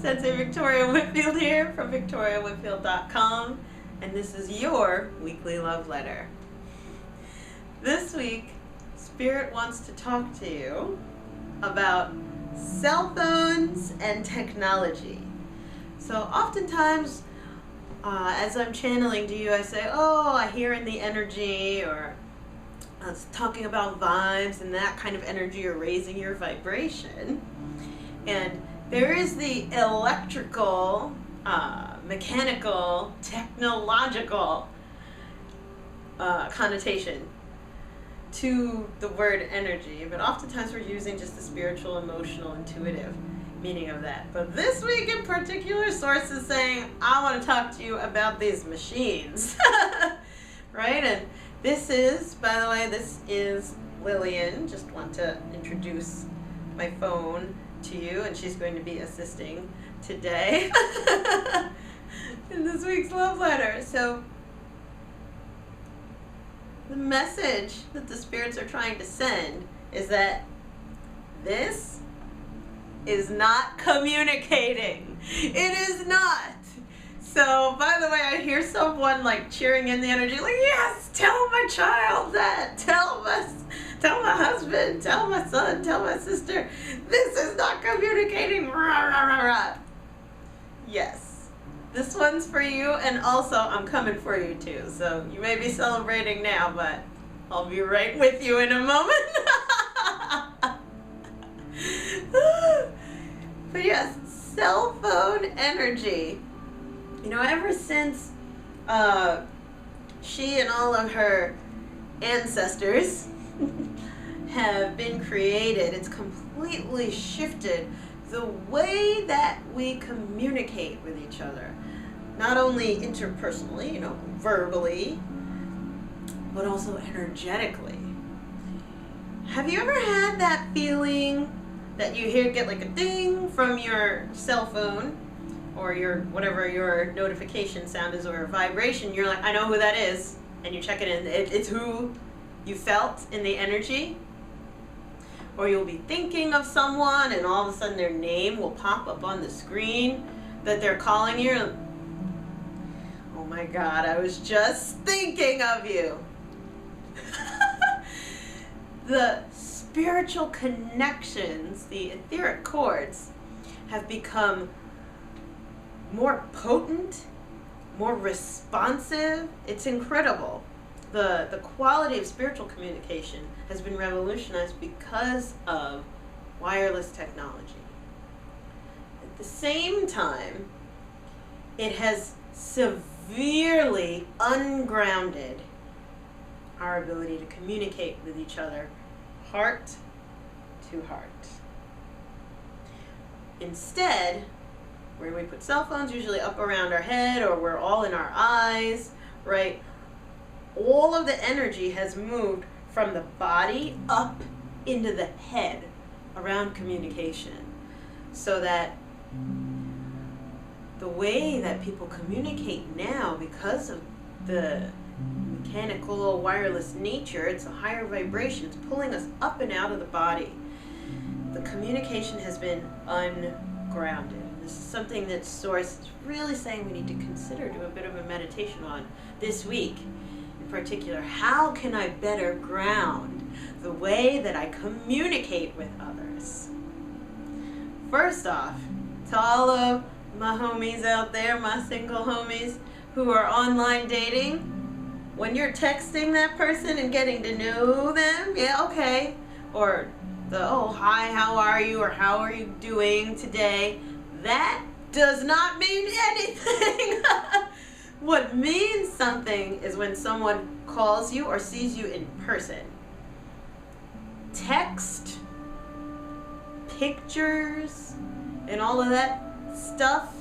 Sensei Victoria Whitfield here from victoriawhitfield.com, and this is your weekly love letter. This week, Spirit wants to talk to you about cell phones and technology. So oftentimes, as I'm channeling to you, I say, oh, I hear in the energy, or I was talking about vibes and that kind of energy, or raising your vibration. And there is the electrical, mechanical, technological connotation to the word energy, but oftentimes we're using just the spiritual, emotional, intuitive meaning of that. But this week in particular, Source is saying, I want to talk to you about these machines. Right? And this is, by the way, this is Lillian. Just want to introduce my phone to you, and she's going to be assisting today in this week's love letter. So the message that the spirits are trying to send is that this is not communicating. It is not. So, by the way, I hear someone like cheering in the energy, like, yes, tell my child that, tell my husband, tell my son, tell my sister, this is not communicating, rah, rah, rah, rah. Yes, this one's for you, and also I'm coming for you too. So you may be celebrating now, but I'll be right with you in a moment. But yes, cell phone energy. You know, ever since she and all of her ancestors have been created, it's completely shifted the way that we communicate with each other. Not only interpersonally, you know, verbally, but also energetically. Have you ever had that feeling that you get like a ding from your cell phone, or your whatever your notification sound is, or a vibration? You're like, I know who that is, and you check it in. It's who you felt in the energy. Or you'll be thinking of someone, and all of a sudden their name will pop up on the screen that they're calling you. Oh my God, I was just thinking of you. The spiritual connections, the etheric chords, have become more potent, more responsive. It's incredible. The quality of spiritual communication has been revolutionized because of wireless technology. At the same time, it has severely ungrounded our ability to communicate with each other heart to heart. Instead, where we put cell phones, usually up around our head, or we're all in our eyes, right? All of the energy has moved from the body up into the head around communication, so that the way that people communicate now, because of the mechanical wireless nature, it's a higher vibration, it's pulling us up and out of the body. The communication has been ungrounded. This is something that Source is really saying we need to consider, do a bit of a meditation on this week. In particular, how can I better ground the way that I communicate with others? First off, to all of my homies out there, my single homies who are online dating, when you're texting that person and getting to know them, yeah, okay, or the, oh, hi, how are you, or how are you doing today, that does not mean anything. What means something is when someone calls you or sees you in person. Text, pictures, and all of that stuff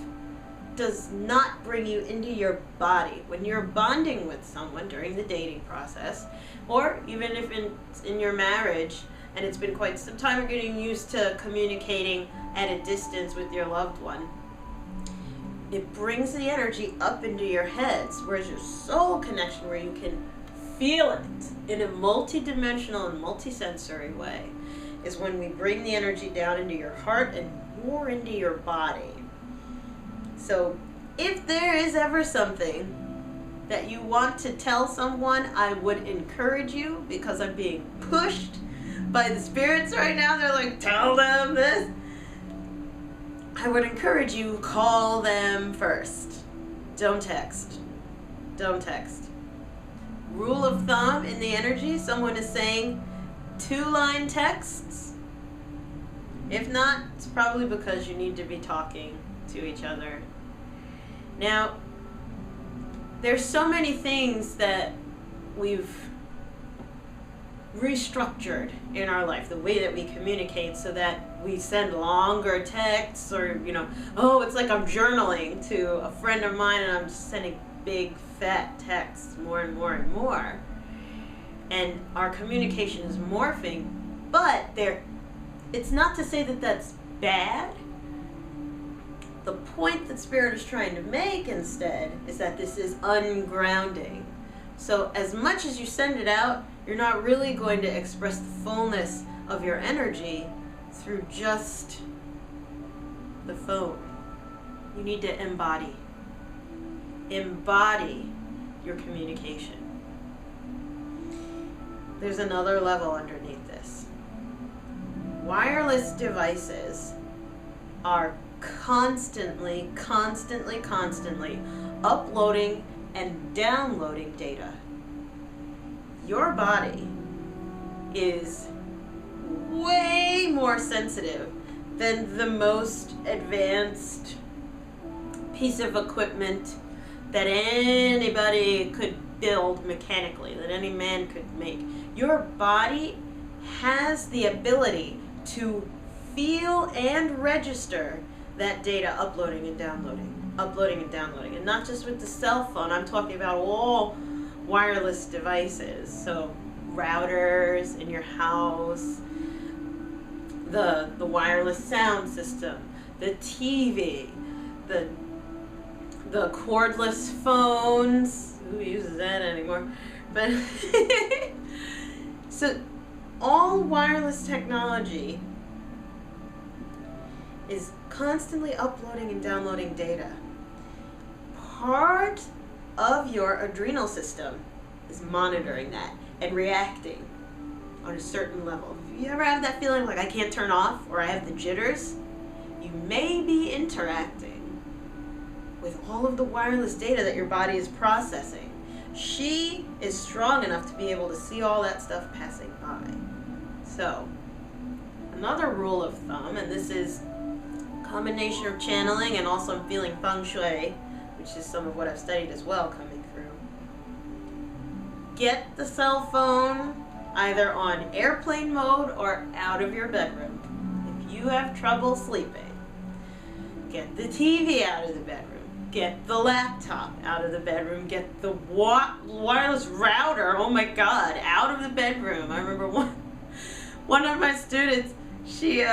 does not bring you into your body. When you're bonding with someone during the dating process, or even if it's in your marriage, and it's been quite some time, you're getting used to communicating at a distance with your loved one, it brings the energy up into your heads, whereas your soul connection, where you can feel it in a multi-dimensional and multi-sensory way, is when we bring the energy down into your heart and more into your body. So if there is ever something that you want to tell someone, I would encourage you, because I'm being pushed by the spirits right now. They're like, tell them this. I would encourage you, call them first. Don't text. Don't text. Rule of thumb in the energy, someone is saying 2-line texts. If not, it's probably because you need to be talking to each other. Now, there's so many things that we've restructured in our life, the way that we communicate, so that we send longer texts, or, you know, oh, it's like I'm journaling to a friend of mine and I'm just sending big fat texts more and more and more. And our communication is morphing, but it's not to say that that's bad. The point that Spirit is trying to make instead is that this is ungrounding. So as much as you send it out, you're not really going to express the fullness of your energy through just the phone. You need to embody. Embody your communication. There's another level underneath this. Wireless devices are constantly uploading and downloading data. Your body is way more sensitive than the most advanced piece of equipment that anybody could build mechanically, that any man could make. Your body has the ability to feel and register that data uploading and downloading. And not just with the cell phone, I'm talking about all wireless devices. So routers in your house, the wireless sound system, the TV, the cordless phones. Who uses that anymore? But so all wireless technology is constantly uploading and downloading data. Part of your adrenal system is monitoring that and reacting on a certain level. If you ever have that feeling like I can't turn off, or I have the jitters, you may be interacting with all of the wireless data that your body is processing. She is strong enough to be able to see all that stuff passing by. So, another rule of thumb, and this is a combination of channeling and also I'm feeling feng shui, which is some of what I've studied as well coming through. Get the cell phone either on airplane mode or out of your bedroom. If you have trouble sleeping, get the TV out of the bedroom. Get the laptop out of the bedroom. Get the wireless router, oh my God, out of the bedroom. I remember one of my students, she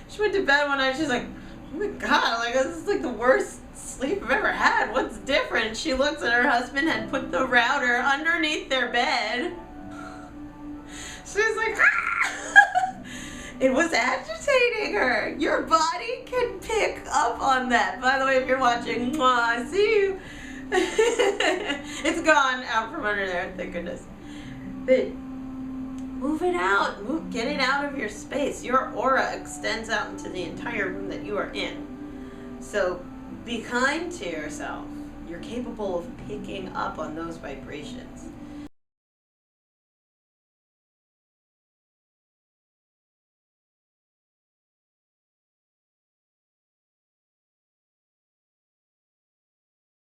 she went to bed one night, she's like, oh my God, like this is like the worst sleep I've ever had. What's different? She looks at her husband had put the router underneath their bed. She's like, ah! It was agitating her. Your body can pick up on that. By the way, if you're watching, mwah, I see you. It's gone out from under there, thank goodness. But move it out. Get it out of your space. Your aura extends out into the entire room that you are in. So be kind to yourself. You're capable of picking up on those vibrations.